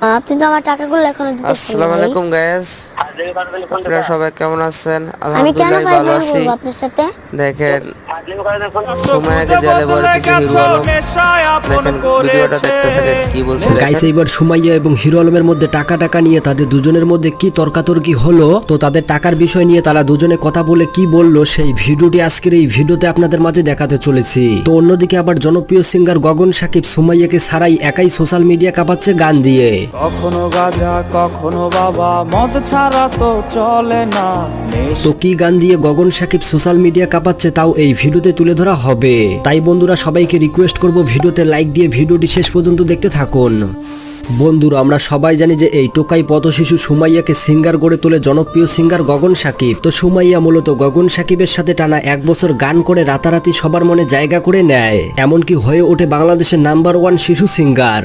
আপনি তো আমার টাকাগুলো এখনো দিতেছেন আসসালামু ভাই। আলাইকুম গাইস, আপনারা সবাই কেমন আছেন? আমি কেন আলহামদুলিল্লাহ ভালো ফাইজলামি আছি। করবো আপনার সাথে? দেখেন সুমাইয়াকে জেলে ভরতেছে হিরো আলম। দেখেন ভিডিওটা দেখতে থাকেন কি বলছে গাইস, দেখেন। এইবার সুমাইয়া এবং হিরো আলমের মধ্যে টাকা নিয়ে তাদের দুজনের মধ্যে কি তর্কাতর্কি হলো, তো তাদের টাকার বিষয় নিয়ে তারা দুজনে কথা বলে কি বললো সেই ভিডিওটি আজকের এই ভিডিওতে আপনাদের মাঝে দেখাতে চলেছি। তো অন্যদিকে আবার জনপ্রিয় সিঙ্গার গগন সাকিব সুমাইয়াকে ছাড়াই একাই সোশ্যাল মিডিয়া কাঁপাচ্ছে গান দিয়ে। কখনো গাঁজা কখনো বাবা, মদ ছাড়া তো চলে না। তো কি গান দিয়ে গগন সাকিব সোশ্যাল মিডিয়া কাঁপাচ্ছে তাও এই ভিডিওতে তুলে ধরা হবে। তাই বন্ধুরা সবাইকে রিকোয়েস্ট করব ভিডিওতে লাইক দিয়ে ভিডিওটি শেষ পর্যন্ত দেখতে থাকুন। বন্ধুরা, আমরা সবাই জানি যে এই টোকাই পথশিশু সুমাইয়াকে সিঙ্গার গড়ে তোলে জনপ্রিয় সিঙ্গার গগন সাকিব। তো সুমাইয়া মূলত গগন সাকিবের সাথে টানা 1 বছর গান করে রাতারাতি সবার মনে জায়গা করে নেয়, এমনকি হয়ে ওঠে বাংলাদেশের নাম্বার 1 শিশু সিঙ্গার।